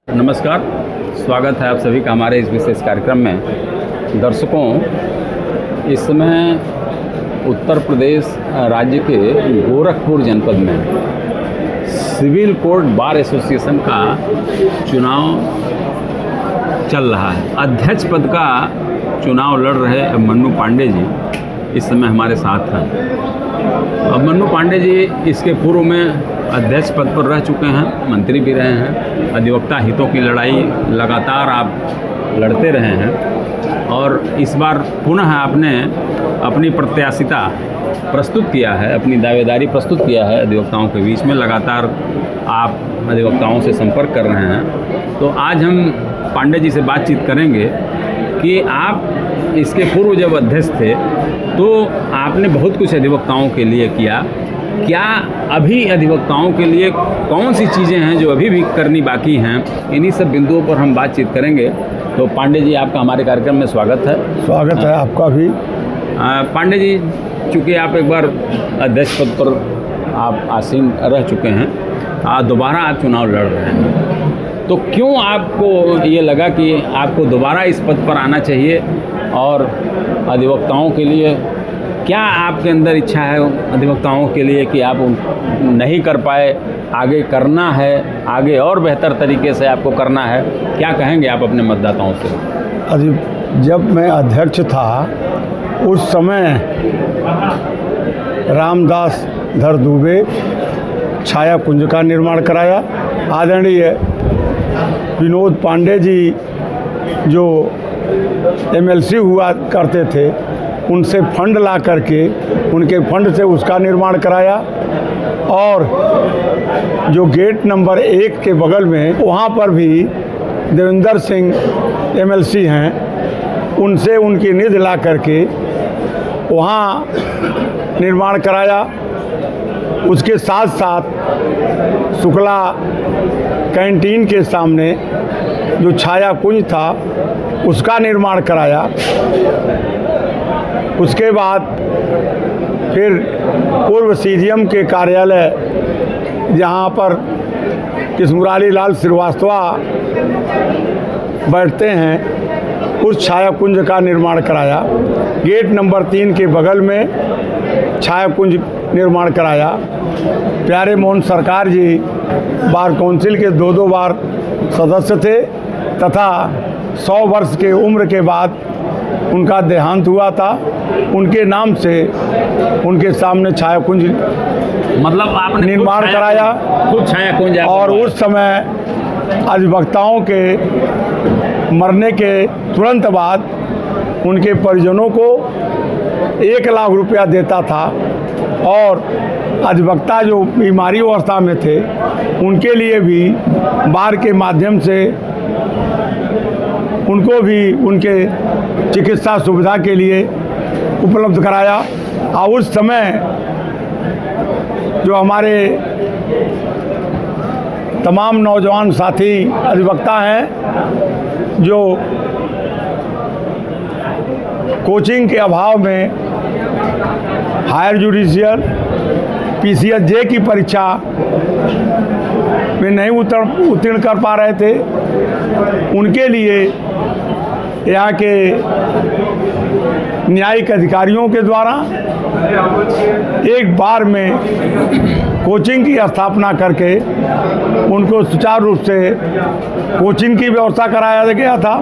नमस्कार, स्वागत है आप सभी का हमारे इस विशेष कार्यक्रम में। दर्शकों, इस समय उत्तर प्रदेश राज्य के गोरखपुर जनपद में सिविल कोर्ट बार एसोसिएशन का चुनाव चल रहा है। अध्यक्ष पद का चुनाव लड़ रहे मन्नू पांडे जी इस समय हमारे साथ हैं। मन्नू पांडे जी इसके पूर्व में अध्यक्ष पद पर रह चुके हैं, मंत्री भी रहे हैं। अधिवक्ता हितों की लड़ाई लगातार आप लड़ते रहे हैं और इस बार पुनः आपने अपनी प्रत्याशिता प्रस्तुत किया है, अपनी दावेदारी प्रस्तुत किया है अधिवक्ताओं के बीच में। लगातार आप अधिवक्ताओं से संपर्क कर रहे हैं। तो आज हम पांडे जी से बातचीत करेंगे कि आप इसके पूर्व जब अध्यक्ष थे तो आपने बहुत कुछ अधिवक्ताओं के लिए किया। क्या अभी अधिवक्ताओं के लिए कौन सी चीज़ें हैं जो अभी भी करनी बाकी हैं, इन्हीं सब बिंदुओं पर हम बातचीत करेंगे। तो पांडे जी, आपका हमारे कार्यक्रम में स्वागत है। स्वागत है आपका भी। पांडे जी, चूँकि आप एक बार अध्यक्ष पद पर आप आसीन रह चुके हैं, दोबारा आप चुनाव लड़ रहे हैं, तो क्यों आपको ये लगा कि आपको दोबारा इस पद पर आना चाहिए? और अधिवक्ताओं के लिए क्या आपके अंदर इच्छा है अधिवक्ताओं के लिए कि आप नहीं कर पाए, आगे करना है, आगे और बेहतर तरीके से आपको करना है? क्या कहेंगे आप अपने मतदाताओं से? अभी जब मैं अध्यक्ष था उस समय रामदास धर दुबे छाया कुंज का निर्माण कराया। आदरणीय विनोद पांडे जी जो एमएलसी हुआ करते थे, उनसे फंड ला करके उनके फंड से उसका निर्माण कराया। और जो गेट नंबर 1 के बगल में, वहाँ पर भी देवेंद्र सिंह एमएलसी हैं, उनसे उनकी निधि ला करके वहाँ निर्माण कराया। उसके साथ साथ शुक्ला कैंटीन के सामने जो छाया कुंज था उसका निर्माण कराया। उसके बाद फिर पूर्व सीजीएम के कार्यालय जहाँ पर कृष्णमुरारी लाल श्रीवास्तव बैठते हैं, उस छाया कुंज का निर्माण कराया। गेट नंबर 3 के बगल में छाया कुंज निर्माण कराया। प्यारे मोहन सरकार जी बार काउंसिल के 2 बार सदस्य थे तथा 100 वर्ष के उम्र के बाद उनका देहांत हुआ था। उनके नाम से उनके सामने छाया कुंज मतलब आपने निर्माण कराया। खुद छाया कुंज। और उस समय अधिवक्ताओं के मरने के तुरंत बाद उनके परिजनों को 1 लाख रुपया देता था। और अधिवक्ता जो बीमारी अवस्था में थे उनके लिए भी बार के माध्यम से उनको भी उनके चिकित्सा सुविधा के लिए उपलब्ध कराया। और उस समय जो हमारे तमाम नौजवान साथी अधिवक्ता हैं जो कोचिंग के अभाव में हायर जुडिशियल PCSJ की परीक्षा में नहीं उत्तीर्ण कर पा रहे थे, उनके लिए यहाँ के न्यायिक अधिकारियों के द्वारा एक बार में कोचिंग की स्थापना करके उनको सुचारू रूप से कोचिंग की व्यवस्था कराया गया था।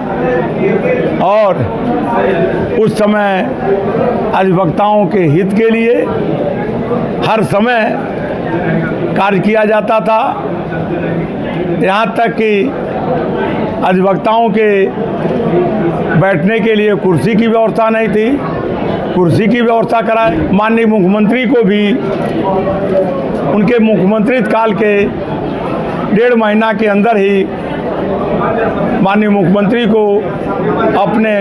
और उस समय अधिवक्ताओं के हित के लिए हर समय कार्य किया जाता था। यहाँ तक कि अधिवक्ताओं के बैठने के लिए कुर्सी की व्यवस्था नहीं थी, कुर्सी की व्यवस्था कराए। माननीय मुख्यमंत्री को भी उनके मुख्यमंत्री काल के 1.5 महीना के अंदर ही माननीय मुख्यमंत्री को अपने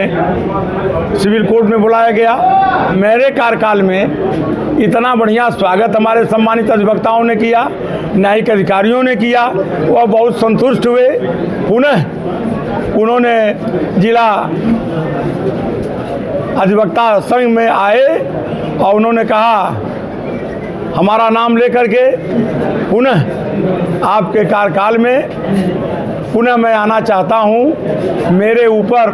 सिविल कोर्ट में बुलाया गया। मेरे कार्यकाल में इतना बढ़िया स्वागत हमारे सम्मानित अधिवक्ताओं ने किया, न्यायिक अधिकारियों ने किया, वह बहुत संतुष्ट हुए। पुनः उन्होंने जिला अधिवक्ता संघ में आए और उन्होंने कहा हमारा नाम लेकर के पुनः आपके कार्यकाल में पुनः मैं आना चाहता हूँ। मेरे ऊपर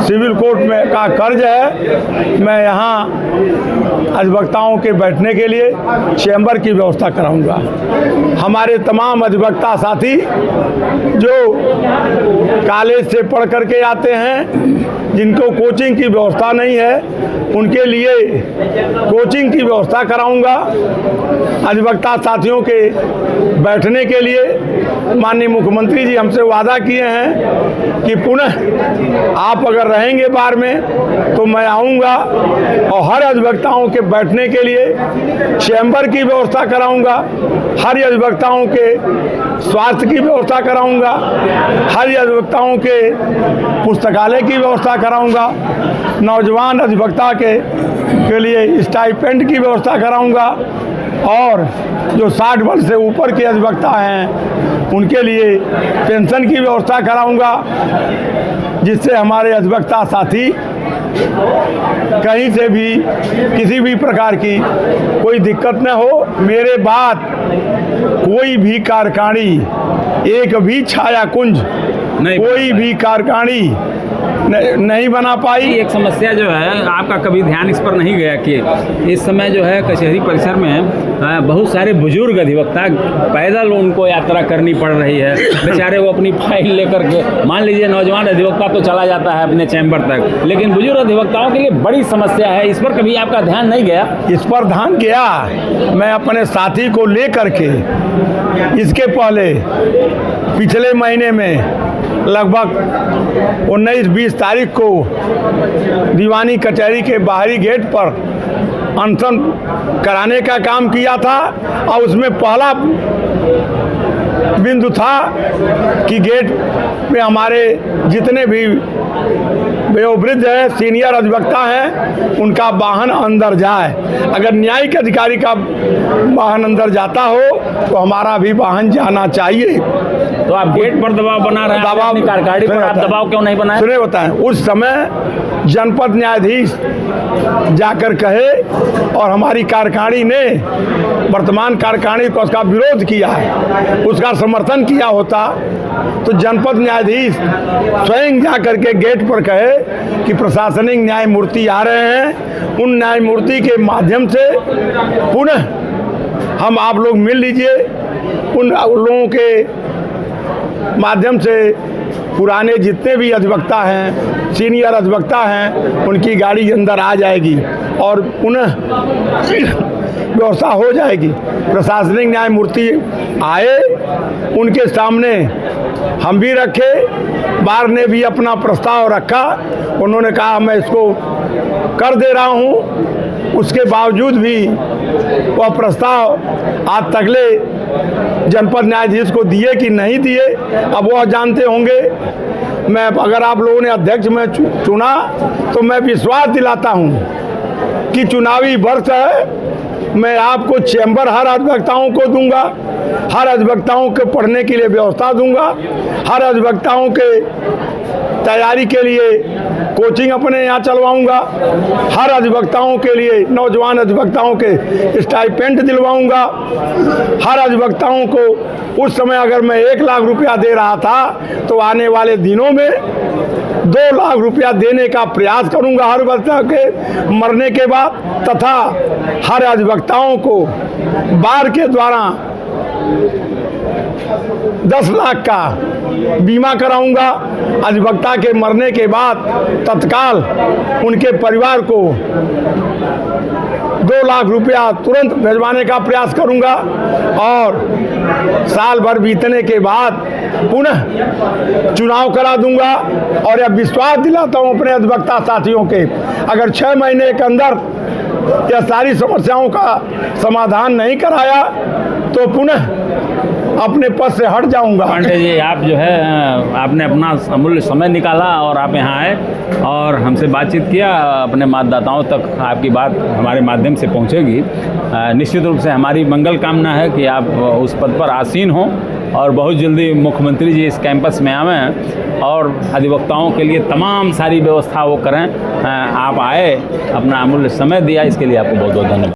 सिविल कोर्ट में का कर्ज है। मैं यहाँ अधिवक्ताओं के बैठने के लिए चैम्बर की व्यवस्था कराऊंगा। हमारे तमाम अधिवक्ता साथी जो कॉलेज से पढ़ करके आते हैं, जिनको कोचिंग की व्यवस्था नहीं है, उनके लिए कोचिंग की व्यवस्था कराऊंगा। अधिवक्ता साथियों के बैठने के लिए माननीय मुख्यमंत्री जी हमसे वादा किए हैं कि पुनः आप अगर रहेंगे बार में तो मैं आऊँगा और हर अधिवक्ताओं के बैठने के लिए चैम्बर की व्यवस्था कराऊंगा। हर अधिवक्ताओं के स्वास्थ्य की व्यवस्था कराऊंगा। हर अधिवक्ताओं के पुस्तकालय की व्यवस्था कराऊंगा। नौजवान अधिवक्ता के लिए स्टाइपेंड की व्यवस्था कराऊंगा और जो 60 वर्ष से ऊपर के अधिवक्ता हैं उनके लिए पेंशन की व्यवस्था कराऊंगा, जिससे हमारे अधिवक्ता साथी कहीं से भी किसी भी प्रकार की कोई दिक्कत न हो। मेरे बाद कोई भी कार्यकारिणी, एक भी छाया कुंज, कोई भी कार्यकारिणी नहीं बना पाई। एक समस्या जो है, आपका कभी ध्यान इस पर नहीं गया कि इस समय जो है कचहरी परिसर में बहुत सारे बुजुर्ग अधिवक्ता पैदल उनको यात्रा करनी पड़ रही है। बेचारे वो अपनी फाइल लेकर के, मान लीजिए नौजवान अधिवक्ता तो चला जाता है अपने चैम्बर तक, लेकिन बुजुर्ग अधिवक्ताओं के लिए बड़ी समस्या है। इस पर कभी आपका ध्यान नहीं गया? इस पर ध्यान गया। मैं अपने साथी को ले करके इसके पहले पिछले महीने में लगभग 19-20 तारीख को दीवानी कचहरी के बाहरी गेट पर अनशन कराने का काम किया था और उसमें पहला बिंदु था कि गेट पे हमारे जितने भी वयोवृद्ध है, सीनियर अधिवक्ता हैं, उनका वाहन अंदर जाए। अगर न्यायिक अधिकारी का वाहन अंदर जाता हो तो हमारा भी वाहन जाना चाहिए। तो आप गेट पर दबाव बना रहे हैं, दबाव कार्यकारिणी पर आप दबाव क्यों नहीं बनाए? सुने बताएं, उस समय जनपद न्यायाधीश जाकर कहे और हमारी कार्यकारिणी ने, वर्तमान कार्यकारिणी को उसका विरोध किया है, उसका समर्थन किया होता तो जनपद न्यायाधीश स्वयं जाकर के गेट पर कहे कि प्रशासनिक न्यायमूर्ति आ रहे हैं, उन न्यायमूर्ति के माध्यम से पुनः हम आप लोग मिल लीजिए। उन लोगों के माध्यम से पुराने जितने भी अधिवक्ता हैं, सीनियर अधिवक्ता हैं, उनकी गाड़ी अंदर आ जाएगी और पुनः व्यवस्था हो जाएगी। प्रशासनिक न्यायमूर्ति आए, उनके सामने हम भी रखे, बार ने भी अपना प्रस्ताव रखा, उन्होंने कहा मैं इसको कर दे रहा हूँ। उसके बावजूद भी वह प्रस्ताव आज तकले जनपद न्यायाधीश को दिए कि नहीं दिए, अब वह जानते होंगे। मैं अगर आप लोगों ने अध्यक्ष में चुना तो मैं विश्वास दिलाता हूँ कि चुनावी वर्ष है, मैं आपको चैम्बर हर अधिवक्ताओं को दूंगा, हर अधिवक्ताओं के पढ़ने के लिए व्यवस्था दूंगा, हर अधिवक्ताओं के तैयारी के लिए कोचिंग अपने यहाँ चलवाऊंगा, हर अधिवक्ताओं के लिए, नौजवान अधिवक्ताओं के स्टाइपेंड दिलवाऊंगा। हर अधिवक्ताओं को उस समय अगर मैं 1 लाख रुपया दे रहा था तो आने वाले दिनों में 2 लाख रुपया देने का प्रयास करूंगा हर अधिवक्ता के मरने के बाद, तथा हर अधिवक्ताओं को बार के द्वारा 10 लाख का बीमा कराऊंगा। अधिवक्ता के मरने के बाद तत्काल उनके परिवार को 2 लाख रुपया तुरंत भिजवाने का प्रयास करूंगा और साल भर बीतने के बाद पुनः चुनाव करा दूंगा। और यह विश्वास दिलाता हूं अपने अधिवक्ता साथियों के, अगर 6 महीने के अंदर यह सारी समस्याओं का समाधान नहीं कराया तो पुनः अपने पद से हट जाऊंगा। पांडे जी, आप जो है आपने अपना अमूल्य समय निकाला और आप यहाँ आए और हमसे बातचीत किया। अपने मतदाताओं तक आपकी बात हमारे माध्यम से पहुँचेगी। निश्चित रूप से हमारी मंगल कामना है कि आप उस पद पर आसीन हों और बहुत जल्दी मुख्यमंत्री जी इस कैंपस में आवें और अधिवक्ताओं के लिए तमाम सारी व्यवस्था वो करें। आप आए, अपना अमूल्य समय दिया, इसके लिए आपको बहुत बहुत धन्यवाद।